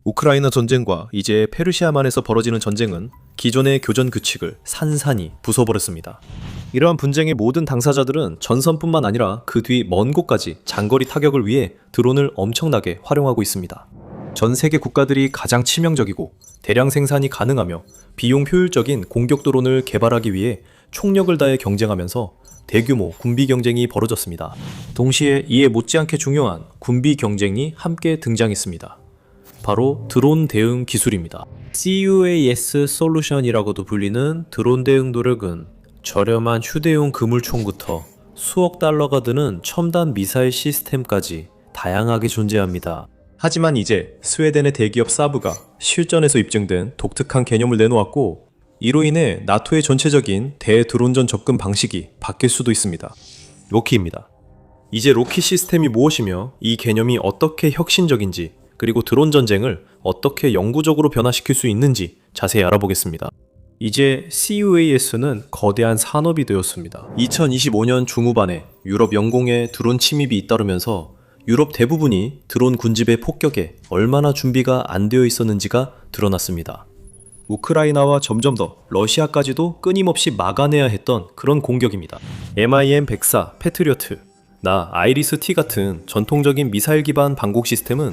우크라이나 전쟁과 이제 페르시아만에서 벌어지는 전쟁은 기존의 교전 규칙을 산산이 부숴버렸습니다. 이러한 분쟁의 모든 당사자들은 전선뿐만 아니라 그 뒤 먼 곳까지 장거리 타격을 위해 드론을 엄청나게 활용하고 있습니다. 전 세계 국가들이 가장 치명적이고 대량 생산이 가능하며 비용 효율적인 공격 드론을 개발하기 위해 총력을 다해 경쟁하면서 대규모 군비 경쟁이 벌어졌습니다. 동시에 이에 못지않게 중요한 군비 경쟁이 함께 등장했습니다. 바로 드론 대응 기술입니다. CUAS 솔루션이라고도 불리는 드론 대응 노력은 저렴한 휴대용 그물총부터 수억 달러가 드는 첨단 미사일 시스템까지 다양하게 존재합니다. 하지만 이제 스웨덴의 대기업 사브가 실전에서 입증된 독특한 개념을 내놓았고, 이로 인해 나토의 전체적인 대드론전 접근 방식이 바뀔 수도 있습니다. 로키입니다. 이제 로키 시스템이 무엇이며 이 개념이 어떻게 혁신적인지, 그리고 드론 전쟁을 어떻게 영구적으로 변화시킬 수 있는지 자세히 알아보겠습니다. 이제 CUAS는 거대한 산업이 되었습니다. 2025년 중후반에 유럽 영공에 드론 침입이 잇따르면서 유럽 대부분이 드론 군집의 폭격에 얼마나 준비가 안 되어 있었는지가 드러났습니다. 우크라이나와 점점 더 러시아까지도 끊임없이 막아내야 했던 그런 공격입니다. MIM-104, 패트리어트, 아이리스-T 같은 전통적인 미사일 기반 방공 시스템은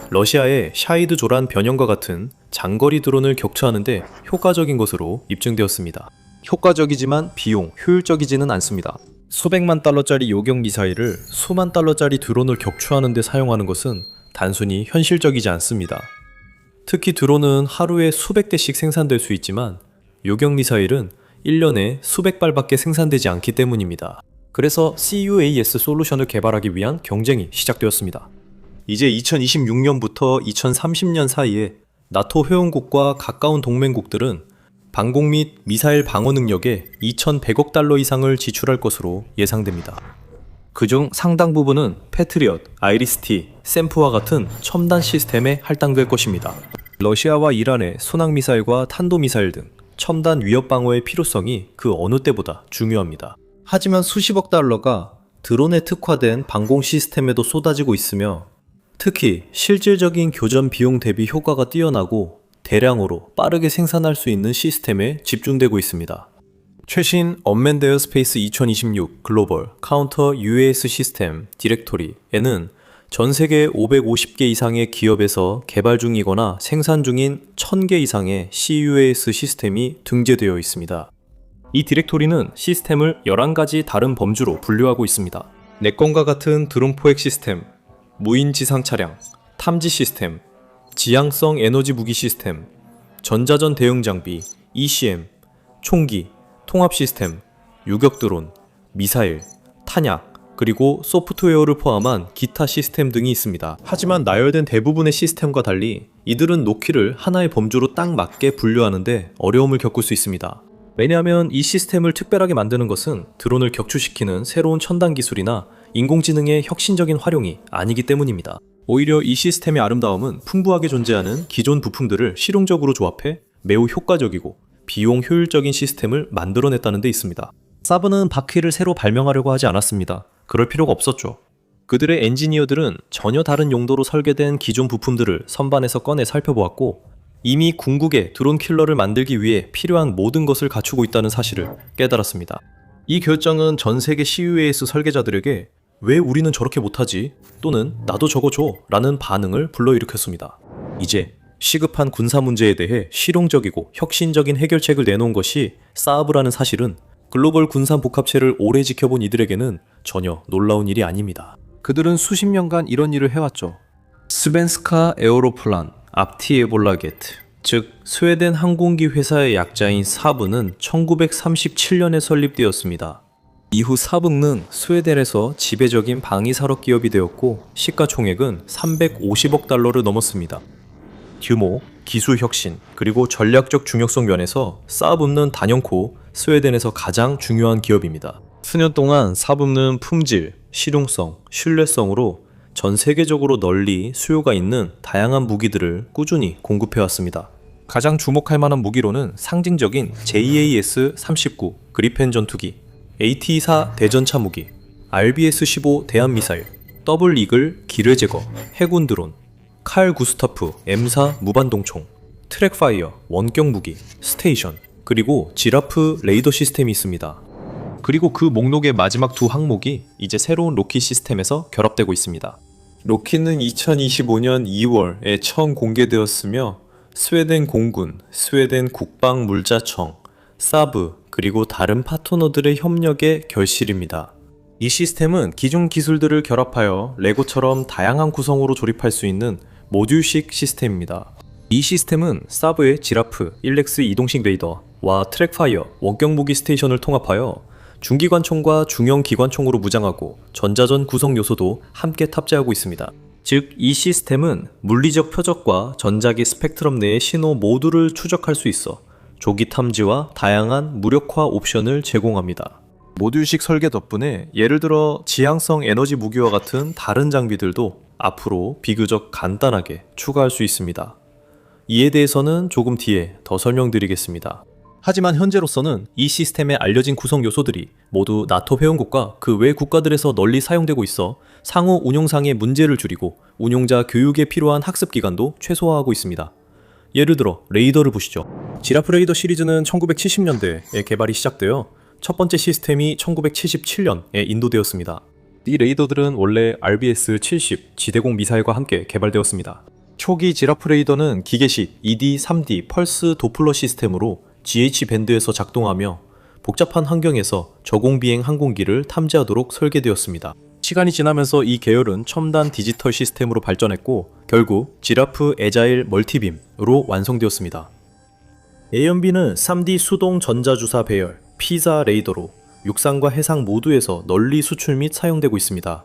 러시아의 샤이드 조란 변형과 같은 장거리 드론을 격추하는데 효과적인 것으로 입증되었습니다. 효과적이지만 비용, 효율적이지는 않습니다. 수백만 달러짜리 요격 미사일을 수만 달러짜리 드론을 격추하는 데 사용하는 것은 단순히 현실적이지 않습니다. 특히 드론은 하루에 수백 대씩 생산될 수 있지만 요격 미사일은 1년에 수백 발밖에 생산되지 않기 때문입니다. 그래서 CUAS 솔루션을 개발하기 위한 경쟁이 시작되었습니다. 이제 2026년부터 2030년 사이에 나토 회원국과 가까운 동맹국들은 방공 및 미사일 방어 능력에 2,100억 달러 이상을 지출할 것으로 예상됩니다. 그중 상당 부분은 패트리엇, 아이리스-T, 샘프와 같은 첨단 시스템에 할당될 것입니다. 러시아와 이란의 순항미사일과 탄도미사일 등 첨단 위협 방어의 필요성이 그 어느 때보다 중요합니다. 하지만 수십억 달러가 드론에 특화된 방공 시스템에도 쏟아지고 있으며, 특히 실질적인 교전 비용 대비 효과가 뛰어나고 대량으로 빠르게 생산할 수 있는 시스템에 집중되고 있습니다. 최신 언맨드 에어스페이스 2026 글로벌 카운터 UAS 시스템 디렉토리에는 전 세계 550개 이상의 기업에서 개발 중이거나 생산 중인 1000개 이상의 CUAS 시스템이 등재되어 있습니다. 이 디렉토리는 시스템을 11가지 다른 범주로 분류하고 있습니다. 내건과 같은 드론 포획 시스템, 무인 지상 차량, 탐지 시스템, 지향성 에너지 무기 시스템, 전자전 대응 장비, ECM, 총기, 통합 시스템, 유격 드론, 미사일, 탄약, 그리고 소프트웨어를 포함한 기타 시스템 등이 있습니다. 하지만 나열된 대부분의 시스템과 달리 이들은 놓기를 하나의 범주로 딱 맞게 분류하는데 어려움을 겪을 수 있습니다. 왜냐하면 이 시스템을 특별하게 만드는 것은 드론을 격추시키는 새로운 첨단 기술이나 인공지능의 혁신적인 활용이 아니기 때문입니다. 오히려 이 시스템의 아름다움은 풍부하게 존재하는 기존 부품들을 실용적으로 조합해 매우 효과적이고 비용 효율적인 시스템을 만들어냈다는 데 있습니다. 사브는 바퀴를 새로 발명하려고 하지 않았습니다. 그럴 필요가 없었죠. 그들의 엔지니어들은 전혀 다른 용도로 설계된 기존 부품들을 선반에서 꺼내 살펴보았고, 이미 궁극의 드론 킬러를 만들기 위해 필요한 모든 것을 갖추고 있다는 사실을 깨달았습니다. 이 결정은 전 세계 CUAS 설계자들에게 왜 우리는 저렇게 못하지? 또는 나도 저거 줘! 라는 반응을 불러일으켰습니다. 이제 시급한 군사 문제에 대해 실용적이고 혁신적인 해결책을 내놓은 것이 사브라는 사실은 글로벌 군산 복합체를 오래 지켜본 이들에게는 전혀 놀라운 일이 아닙니다. 그들은 수십 년간 이런 일을 해왔죠. 스벤스카 에어로플란, 앞티에볼라게트, 즉 스웨덴 항공기 회사의 약자인 사브는 1937년에 설립되었습니다. 이후 사브는 스웨덴에서 지배적인 방위산업 기업이 되었고 시가총액은 350억 달러를 넘었습니다. 규모, 기술 혁신, 그리고 전략적 중요성 면에서 사브는 단연코 스웨덴에서 가장 중요한 기업입니다. 수년 동안 사브는 품질, 실용성, 신뢰성으로 전 세계적으로 널리 수요가 있는 다양한 무기들을 꾸준히 공급해왔습니다. 가장 주목할 만한 무기로는 상징적인 JAS-39 그리펜 전투기, AT-4 대전차 무기, RBS-15 대한미사일, 더블 이글 기뢰 제거, 해군 드론, 칼 구스타프 M4 무반동총, 트랙파이어 원격 무기, 스테이션, 그리고 지라프 레이더 시스템이 있습니다. 그리고 그 목록의 마지막 두 항목이 이제 새로운 로키 시스템에서 결합되고 있습니다. 로키는 2025년 2월에 처음 공개되었으며 스웨덴 공군, 스웨덴 국방물자청, 사브, 그리고 다른 파트너들의 협력의 결실입니다. 이 시스템은 기존 기술들을 결합하여 레고처럼 다양한 구성으로 조립할 수 있는 모듈식 시스템입니다. 이 시스템은 사브의 지라프 1렉스 이동식 레이더와 트랙파이어 원격 무기 스테이션을 통합하여 중기관총과 중형 기관총으로 무장하고 전자전 구성 요소도 함께 탑재하고 있습니다. 즉, 이 시스템은 물리적 표적과 전자기 스펙트럼 내의 신호 모두를 추적할 수 있어 조기 탐지와 다양한 무력화 옵션을 제공합니다. 모듈식 설계 덕분에 예를 들어 지향성 에너지 무기와 같은 다른 장비들도 앞으로 비교적 간단하게 추가할 수 있습니다. 이에 대해서는 조금 뒤에 더 설명드리겠습니다. 하지만 현재로서는 이 시스템에 알려진 구성 요소들이 모두 나토 회원국과 그 외 국가들에서 널리 사용되고 있어 상호 운용상의 문제를 줄이고 운용자 교육에 필요한 학습 기간도 최소화하고 있습니다. 예를 들어 레이더를 보시죠. 지라프 레이더 시리즈는 1970년대에 개발이 시작되어 첫 번째 시스템이 1977년에 인도되었습니다. 이 레이더들은 원래 RBS-70 지대공 미사일과 함께 개발되었습니다. 초기 지라프 레이더는 기계식 ED, 3D, 펄스 도플러 시스템으로 GH 밴드에서 작동하며 복잡한 환경에서 저공비행 항공기를 탐지하도록 설계되었습니다. 시간이 지나면서 이 계열은 첨단 디지털 시스템으로 발전했고 결국 지라프 에자일 멀티빔으로 완성되었습니다. AMB는 3D 수동 전자주사 배열, 피자 레이더로 육상과 해상 모두에서 널리 수출 및 사용되고 있습니다.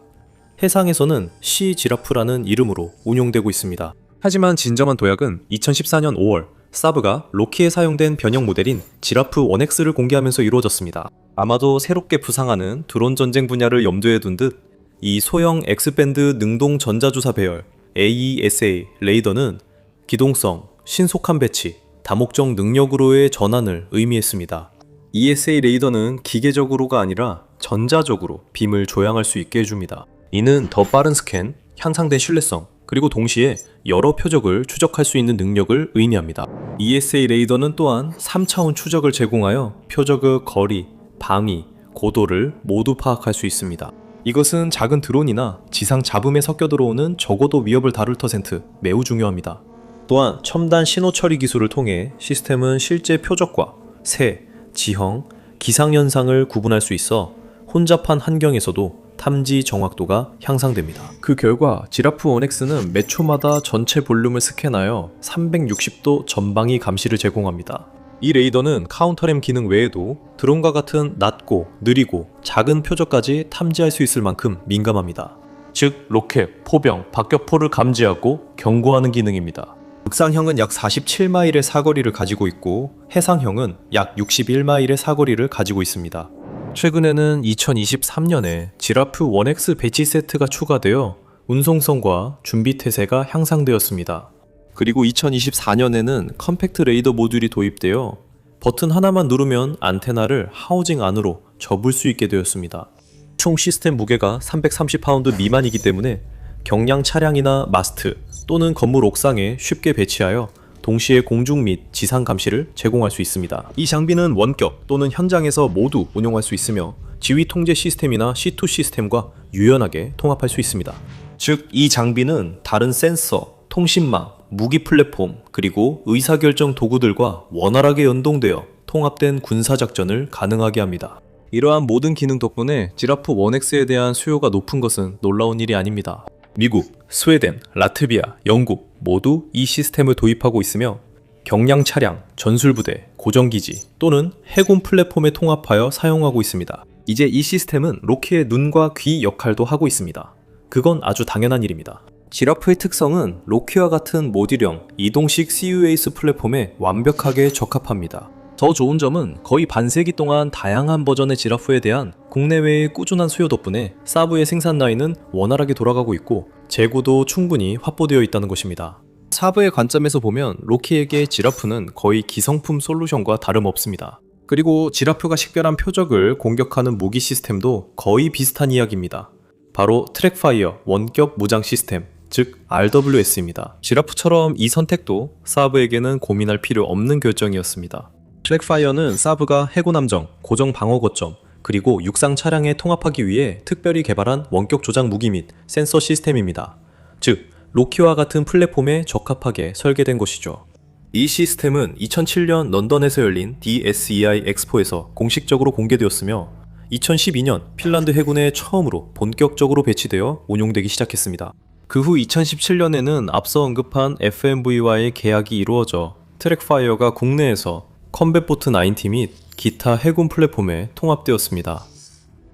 해상에서는 C-지라프라는 이름으로 운용되고 있습니다. 하지만 진정한 도약은 2014년 5월 사브가 로키에 사용된 변형 모델인 지라프 1X를 공개하면서 이루어졌습니다. 아마도 새롭게 부상하는 드론 전쟁 분야를 염두에 둔 듯 이 소형 X밴드 능동 전자주사 배열 AESA 레이더는 기동성, 신속한 배치, 다목적 능력으로의 전환을 의미했습니다. ESA 레이더는 기계적으로가 아니라 전자적으로 빔을 조향할 수 있게 해줍니다. 이는 더 빠른 스캔, 향상된 신뢰성, 그리고 동시에 여러 표적을 추적할 수 있는 능력을 의미합니다. ESA 레이더는 또한 3차원 추적을 제공하여 표적의 거리, 방위, 고도를 모두 파악할 수 있습니다. 이것은 작은 드론이나 지상 잡음에 섞여 들어오는 저고도 위협을 다룰 터센트 매우 중요합니다. 또한 첨단 신호 처리 기술을 통해 시스템은 실제 표적과 새, 지형, 기상현상을 구분할 수 있어 혼잡한 환경에서도 탐지 정확도가 향상됩니다. 그 결과 지라프 1X는 몇 초마다 전체 볼륨을 스캔하여 360도 전방위 감시를 제공합니다. 이 레이더는 카운터램 기능 외에도 드론과 같은 낮고 느리고 작은 표적까지 탐지할 수 있을 만큼 민감합니다. 즉 로켓, 포병, 박격포를 감지하고 경고하는 기능입니다. 육상형은 약 47마일의 사거리를 가지고 있고 해상형은 약 61마일의 사거리를 가지고 있습니다. 최근에는 2023년에 지라프 1X 배치 세트가 추가되어 운송성과 준비 태세가 향상되었습니다. 그리고 2024년에는 컴팩트 레이더 모듈이 도입되어 버튼 하나만 누르면 안테나를 하우징 안으로 접을 수 있게 되었습니다. 총 시스템 무게가 330파운드 미만이기 때문에 경량 차량이나 마스트 또는 건물 옥상에 쉽게 배치하여 동시에 공중 및 지상 감시를 제공할 수 있습니다. 이 장비는 원격 또는 현장에서 모두 운용할 수 있으며 지휘 통제 시스템이나 C2 시스템과 유연하게 통합할 수 있습니다. 즉, 이 장비는 다른 센서, 통신망, 무기 플랫폼, 그리고 의사결정 도구들과 원활하게 연동되어 통합된 군사작전을 가능하게 합니다. 이러한 모든 기능 덕분에 지라프 1X에 대한 수요가 높은 것은 놀라운 일이 아닙니다. 미국, 스웨덴, 라트비아, 영국 모두 이 시스템을 도입하고 있으며 경량 차량, 전술부대, 고정기지 또는 해군 플랫폼에 통합하여 사용하고 있습니다. 이제 이 시스템은 로키의 눈과 귀 역할도 하고 있습니다. 그건 아주 당연한 일입니다. 지라프의 특성은 로키와 같은 모듈형 이동식 CUAS 플랫폼에 완벽하게 적합합니다. 더 좋은 점은 거의 반세기 동안 다양한 버전의 지라프에 대한 국내외의 꾸준한 수요 덕분에 사브의 생산 라인은 원활하게 돌아가고 있고 재고도 충분히 확보되어 있다는 것입니다. 사브의 관점에서 보면 로키에게 지라프는 거의 기성품 솔루션과 다름없습니다. 그리고 지라프가 식별한 표적을 공격하는 무기 시스템도 거의 비슷한 이야기입니다. 바로 트랙파이어 원격 무장 시스템, 즉 RWS입니다. 지라프처럼 이 선택도 사브에게는 고민할 필요 없는 결정이었습니다. 트랙파이어는 사브가 해군 함정, 고정 방어 거점, 그리고 육상 차량에 통합하기 위해 특별히 개발한 원격 조작 무기 및 센서 시스템입니다. 즉, 로키와 같은 플랫폼에 적합하게 설계된 것이죠. 이 시스템은 2007년 런던에서 열린 DSEI 엑스포에서 공식적으로 공개되었으며 2012년 핀란드 해군에 처음으로 본격적으로 배치되어 운용되기 시작했습니다. 그 후 2017년에는 앞서 언급한 FMV와의 계약이 이루어져 트랙파이어가 국내에서 컴뱃보트 90 및 기타 해군 플랫폼에 통합되었습니다.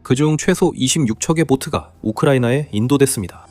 그중 최소 26척의 보트가 우크라이나에 인도됐습니다.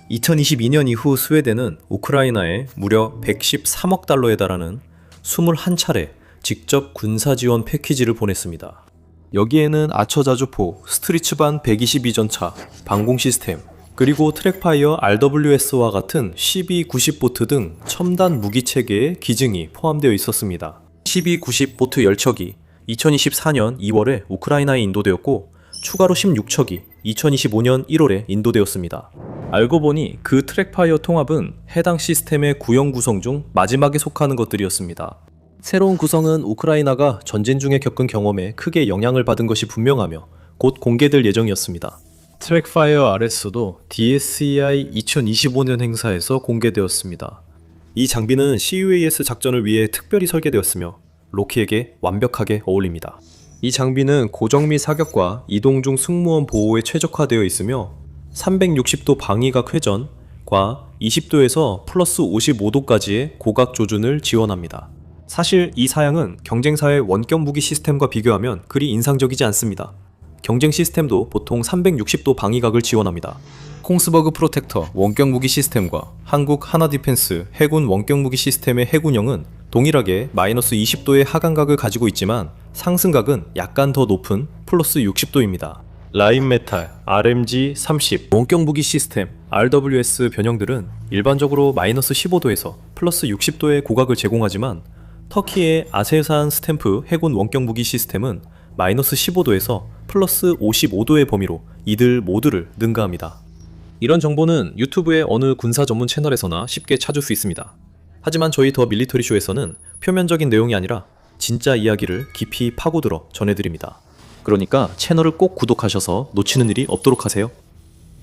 2022년 이후 스웨덴은 우크라이나에 무려 113억 달러에 달하는 21차례 직접 군사 지원 패키지를 보냈습니다. 여기에는 아처자주포, 스트리츠반 122전차, 방공 시스템, 그리고 트랙파이어 RWS와 같은 CB-90 보트 등 첨단 무기 체계의 기증이 포함되어 있었습니다. CB-90 보트 10척이 2024년 2월에 우크라이나에 인도되었고 추가로 16척이 2025년 1월에 인도되었습니다. 알고 보니 그 트랙파이어 통합은 해당 시스템의 구형 구성 중 마지막에 속하는 것들이었습니다. 새로운 구성은 우크라이나가 전쟁 중에 겪은 경험에 크게 영향을 받은 것이 분명하며 곧 공개될 예정이었습니다. 트랙파이어 RS도 DSEI 2025년 행사에서 공개되었습니다. 이 장비는 CUAS 작전을 위해 특별히 설계되었으며 로키에게 완벽하게 어울립니다. 이 장비는 고정 및 사격과 이동 중 승무원 보호에 최적화되어 있으며 360도 방위각 회전과 20도에서 플러스 55도까지의 고각 조준을 지원합니다. 사실 이 사양은 경쟁사의 원격 무기 시스템과 비교하면 그리 인상적이지 않습니다. 경쟁 시스템도 보통 360도 방위각을 지원합니다. 콩스버그 프로텍터 원격 무기 시스템과 한국 하나디펜스 해군 원격 무기 시스템의 해군형은 동일하게 마이너스 20도의 하강각을 가지고 있지만 상승각은 약간 더 높은 플러스 60도입니다. 라인메탈, RMG-30 원격 무기 시스템, RWS 변형들은 일반적으로 마이너스 15도에서 플러스 60도의 고각을 제공하지만 터키의 아셀산 스탬프 해군 원격 무기 시스템은 마이너스 15도에서 플러스 55도의 범위로 이들 모두를 능가합니다. 이런 정보는 유튜브의 어느 군사 전문 채널에서나 쉽게 찾을 수 있습니다. 하지만 저희 더 밀리터리 쇼에서는 표면적인 내용이 아니라 진짜 이야기를 깊이 파고들어 전해드립니다. 그러니까 채널을 꼭 구독하셔서 놓치는 일이 없도록 하세요.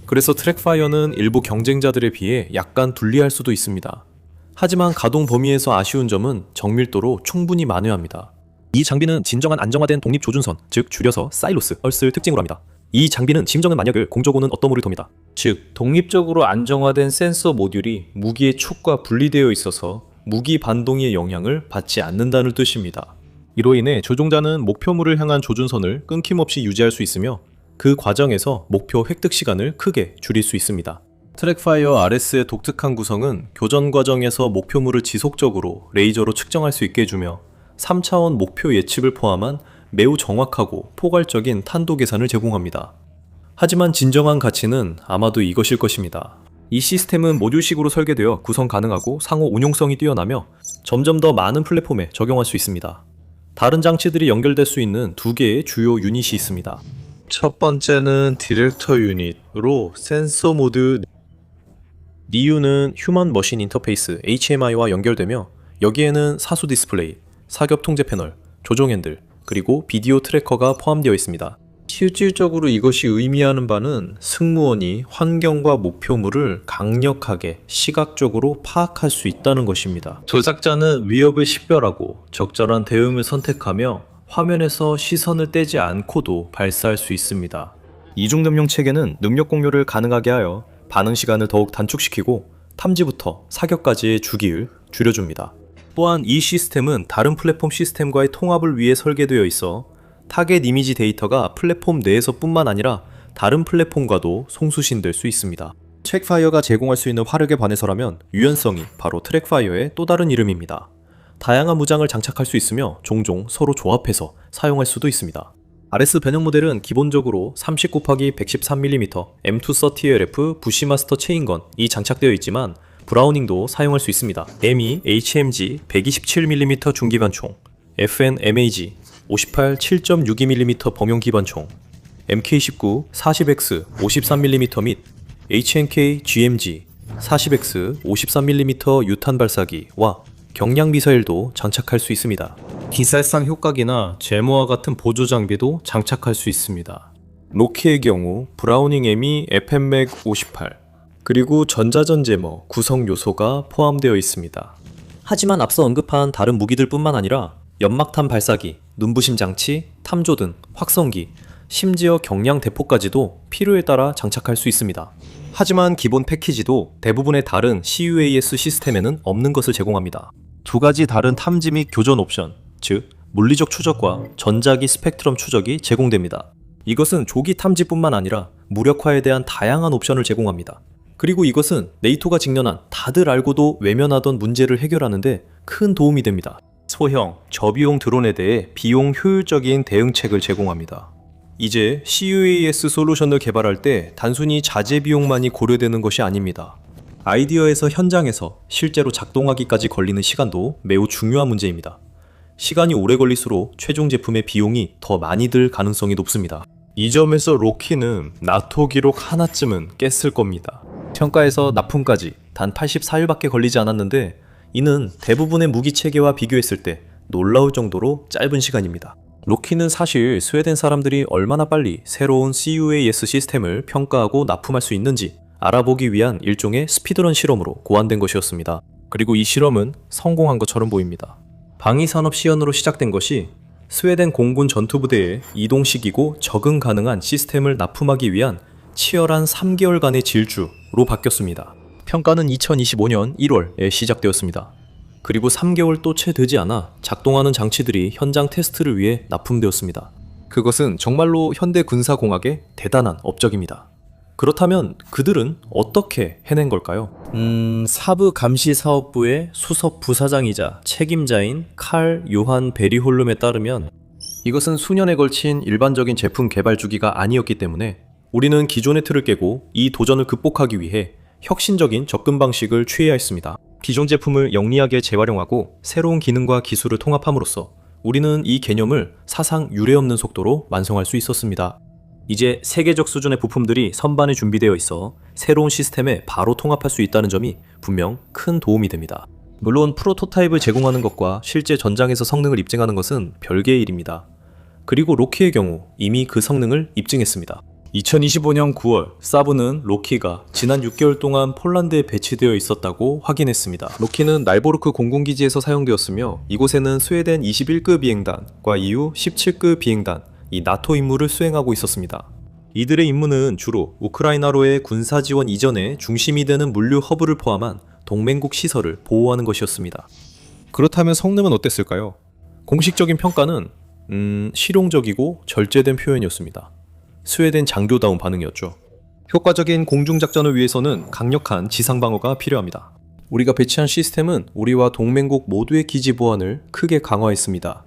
그래서 트랙파이어는 일부 경쟁자들에 비해 약간 불리할 수도 있습니다. 하지만 가동 범위에서 아쉬운 점은 정밀도로 충분히 만회합니다. 이 장비는 진정한 안정화된 독립 조준선, 즉 줄여서 사일로스를 특징으로 합니다. 이 장비는 짐정은 만약을 공조고는 어떠모를 돕니다. 즉, 독립적으로 안정화된 센서 모듈이 무기의 촉과 분리되어 있어서 무기 반동의 영향을 받지 않는다는 뜻입니다. 이로 인해 조종자는 목표물을 향한 조준선을 끊김없이 유지할 수 있으며 그 과정에서 목표 획득 시간을 크게 줄일 수 있습니다. 트랙파이어 RS의 독특한 구성은 교전 과정에서 목표물을 지속적으로 레이저로 측정할 수 있게 해주며 3차원 목표 예측을 포함한 매우 정확하고 포괄적인 탄도 계산을 제공합니다. 하지만 진정한 가치는 아마도 이것일 것입니다. 이 시스템은 모듈식으로 설계되어 구성 가능하고 상호 운용성이 뛰어나며 점점 더 많은 플랫폼에 적용할 수 있습니다. 다른 장치들이 연결될 수 있는 두 개의 주요 유닛이 있습니다. 첫 번째는 디렉터 유닛으로 센서 모드 니유는 휴먼 머신 인터페이스 HMI와 연결되며 여기에는 사수 디스플레이, 사격 통제 패널, 조종 핸들, 그리고 비디오 트래커가 포함되어 있습니다. 실질적으로 이것이 의미하는 바는 승무원이 환경과 목표물을 강력하게 시각적으로 파악할 수 있다는 것입니다. 조작자는 위협을 식별하고 적절한 대응을 선택하며 화면에서 시선을 떼지 않고도 발사할 수 있습니다. 이중능력 체계는 능력 공유를 가능하게 하여 반응 시간을 더욱 단축시키고 탐지부터 사격까지의 주기를 줄여줍니다. 또한 이 시스템은 다른 플랫폼 시스템과의 통합을 위해 설계되어 있어 타겟 이미지 데이터가 플랫폼 내에서 뿐만 아니라 다른 플랫폼과도 송수신될 수 있습니다. 트랙파이어가 제공할 수 있는 화력에 반해서라면 유연성이 바로 트랙파이어의 또 다른 이름입니다. 다양한 무장을 장착할 수 있으며 종종 서로 조합해서 사용할 수도 있습니다. RS 변형 모델은 기본적으로 30×113mm M230LF 부시마스터 체인건이 장착되어 있지만 브라우닝도 사용할 수 있습니다. M2 HMG 127mm 중기관총, FN MAG 58 7.62mm 범용 기관총, MK19 40X 53mm 및 HNK GMG 40X 53mm 유탄 발사기와 경량 미사일도 장착할 수 있습니다. 기살상 효과기나 제모와 같은 보조 장비도 장착할 수 있습니다. 로키의 경우 브라우닝 M2 FMMAC 58 그리고 전자전제머 구성 요소가 포함되어 있습니다. 하지만 앞서 언급한 다른 무기들 뿐만 아니라 연막탄 발사기, 눈부심 장치, 탐조등, 확성기, 심지어 경량 대포까지도 필요에 따라 장착할 수 있습니다. 하지만 기본 패키지도 대부분의 다른 CUAS 시스템에는 없는 것을 제공합니다. 두 가지 다른 탐지 및 교전 옵션, 즉 물리적 추적과 전자기 스펙트럼 추적이 제공됩니다. 이것은 조기 탐지뿐만 아니라 무력화에 대한 다양한 옵션을 제공합니다. 그리고 이것은 네이토가 직면한 다들 알고도 외면하던 문제를 해결하는데 큰 도움이 됩니다. 소형, 저비용 드론에 대해 비용 효율적인 대응책을 제공합니다. 이제 CUAS 솔루션을 개발할 때 단순히 자재 비용만이 고려되는 것이 아닙니다. 아이디어에서 현장에서 실제로 작동하기까지 걸리는 시간도 매우 중요한 문제입니다. 시간이 오래 걸릴수록 최종 제품의 비용이 더 많이 들 가능성이 높습니다. 이 점에서 로키는 나토 기록 하나쯤은 깼을 겁니다. 평가에서 납품까지 단 84일밖에 걸리지 않았는데 이는 대부분의 무기 체계와 비교했을 때 놀라울 정도로 짧은 시간입니다. 로키는 사실 스웨덴 사람들이 얼마나 빨리 새로운 CUAS 시스템을 평가하고 납품할 수 있는지 알아보기 위한 일종의 스피드런 실험으로 고안된 것이었습니다. 그리고 이 실험은 성공한 것처럼 보입니다. 방위산업 시연으로 시작된 것이 스웨덴 공군 전투부대에 이동시키고 적응 가능한 시스템을 납품하기 위한 치열한 3개월간의 질주로 바뀌었습니다. 평가는 2025년 1월에 시작되었습니다. 그리고 3개월도 채 되지 않아 작동하는 장치들이 현장 테스트를 위해 납품되었습니다. 그것은 정말로 현대 군사공학의 대단한 업적입니다. 그렇다면 그들은 어떻게 해낸 걸까요? 사부 감시사업부의 수석 부사장이자 책임자인 칼 요한 베리홀름에 따르면 이것은 수년에 걸친 일반적인 제품 개발 주기가 아니었기 때문에 우리는 기존의 틀을 깨고 이 도전을 극복하기 위해 혁신적인 접근 방식을 취해야 했습니다. 기존 제품을 영리하게 재활용하고 새로운 기능과 기술을 통합함으로써 우리는 이 개념을 사상 유례없는 속도로 완성할 수 있었습니다. 이제 세계적 수준의 부품들이 선반에 준비되어 있어 새로운 시스템에 바로 통합할 수 있다는 점이 분명 큰 도움이 됩니다. 물론 프로토타입을 제공하는 것과 실제 전장에서 성능을 입증하는 것은 별개의 일입니다. 그리고 로키의 경우 이미 그 성능을 입증했습니다. 2025년 9월 사브는 로키가 지난 6개월 동안 폴란드에 배치되어 있었다고 확인했습니다. 로키는 날보르크 공군기지에서 사용되었으며 이곳에는 스웨덴 21급 비행단과 EU 17급 비행단, 이 나토 임무를 수행하고 있었습니다. 이들의 임무는 주로 우크라이나로의 군사 지원 이전에 중심이 되는 물류 허브를 포함한 동맹국 시설을 보호하는 것이었습니다. 그렇다면 성능은 어땠을까요? 공식적인 평가는 실용적이고 절제된 표현이었습니다. 스웨덴 장교다운 반응이었죠. 효과적인 공중작전을 위해서는 강력한 지상방어가 필요합니다. 우리가 배치한 시스템은 우리와 동맹국 모두의 기지 보안을 크게 강화했습니다.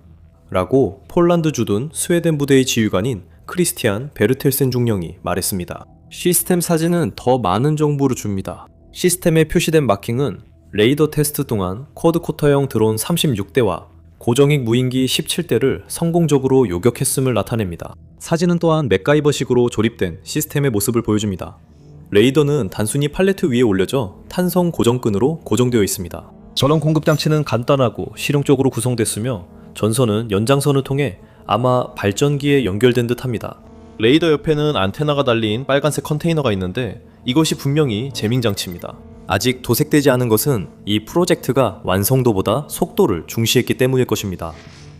라고 폴란드 주둔 스웨덴 부대의 지휘관인 크리스티안 베르텔센 중령이 말했습니다. 시스템 사진은 더 많은 정보를 줍니다. 시스템에 표시된 마킹은 레이더 테스트 동안 쿼드코터형 드론 36대와 고정익 무인기 17대를 성공적으로 요격했음을 나타냅니다. 사진은 또한 맥가이버식으로 조립된 시스템의 모습을 보여줍니다. 레이더는 단순히 팔레트 위에 올려져 탄성 고정끈으로 고정되어 있습니다. 전원 공급 장치는 간단하고 실용적으로 구성됐으며 전선은 연장선을 통해 아마 발전기에 연결된 듯 합니다. 레이더 옆에는 안테나가 달린 빨간색 컨테이너가 있는데 이것이 분명히 제밍 장치입니다. 아직 도색되지 않은 것은 이 프로젝트가 완성도보다 속도를 중시했기 때문일 것입니다.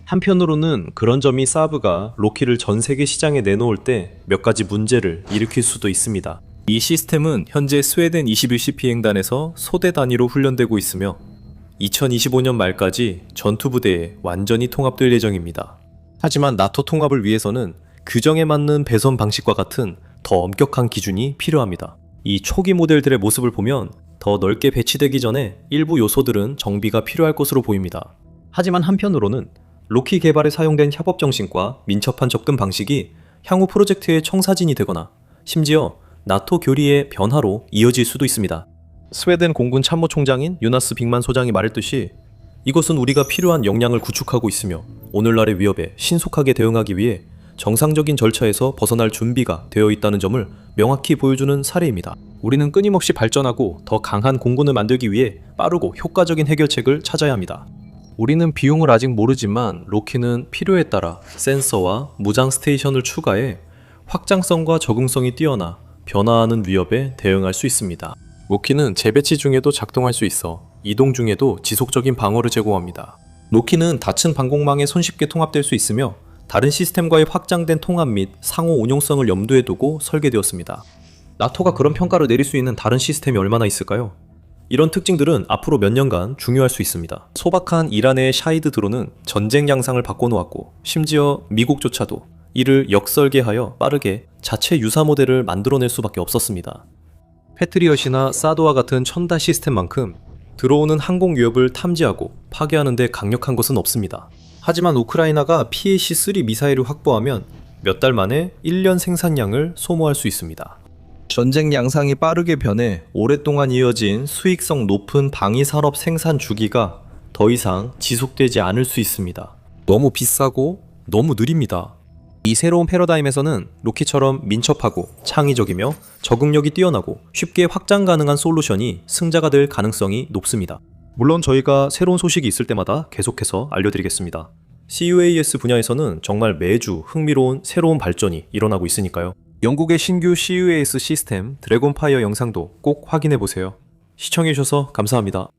한편으로는 그런 점이 사브가 로키를 전 세계 시장에 내놓을 때 몇 가지 문제를 일으킬 수도 있습니다. 이 시스템은 현재 스웨덴 21시 비행단에서 소대 단위로 훈련되고 있으며 2025년 말까지 전투부대에 완전히 통합될 예정입니다. 하지만 나토 통합을 위해서는 규정에 맞는 배선 방식과 같은 더 엄격한 기준이 필요합니다. 이 초기 모델들의 모습을 보면 더 넓게 배치되기 전에 일부 요소들은 정비가 필요할 것으로 보입니다. 하지만 한편으로는 로키 개발에 사용된 협업 정신과 민첩한 접근 방식이 향후 프로젝트의 청사진이 되거나 심지어 나토 교리의 변화로 이어질 수도 있습니다. 스웨덴 공군 참모총장인 유나스 빅만 소장이 말했듯이 이것은 우리가 필요한 역량을 구축하고 있으며 오늘날의 위협에 신속하게 대응하기 위해 정상적인 절차에서 벗어날 준비가 되어 있다는 점을 명확히 보여주는 사례입니다. 우리는 끊임없이 발전하고 더 강한 공군을 만들기 위해 빠르고 효과적인 해결책을 찾아야 합니다. 우리는 비용을 아직 모르지만 로키는 필요에 따라 센서와 무장 스테이션을 추가해 확장성과 적응성이 뛰어나 변화하는 위협에 대응할 수 있습니다. 로키는 재배치 중에도 작동할 수 있어 이동 중에도 지속적인 방어를 제공합니다. 로키는 닫힌 방공망에 손쉽게 통합될 수 있으며 다른 시스템과의 확장된 통합 및 상호 운용성을 염두에 두고 설계되었습니다. 나토가 그런 평가를 내릴 수 있는 다른 시스템이 얼마나 있을까요? 이런 특징들은 앞으로 몇 년간 중요할 수 있습니다. 소박한 이란의 샤이드 드론은 전쟁 양상을 바꿔놓았고 심지어 미국조차도 이를 역설계하여 빠르게 자체 유사 모델을 만들어낼 수밖에 없었습니다. 패트리엇이나 사도와 같은 첨단 시스템만큼 들어오는 항공 위협을 탐지하고 파괴하는 데 강력한 것은 없습니다. 하지만 우크라이나가 PAC-3 미사일을 확보하면 몇 달 만에 1년 생산량을 소모할 수 있습니다. 전쟁 양상이 빠르게 변해 오랫동안 이어진 수익성 높은 방위산업 생산 주기가 더 이상 지속되지 않을 수 있습니다. 너무 비싸고 너무 느립니다. 이 새로운 패러다임에서는 로키처럼 민첩하고 창의적이며 적응력이 뛰어나고 쉽게 확장 가능한 솔루션이 승자가 될 가능성이 높습니다. 물론 저희가 새로운 소식이 있을 때마다 계속해서 알려드리겠습니다. CUAS 분야에서는 정말 매주 흥미로운 새로운 발전이 일어나고 있으니까요. 영국의 신규 CUAS 시스템 드래곤파이어 영상도 꼭 확인해보세요. 시청해주셔서 감사합니다.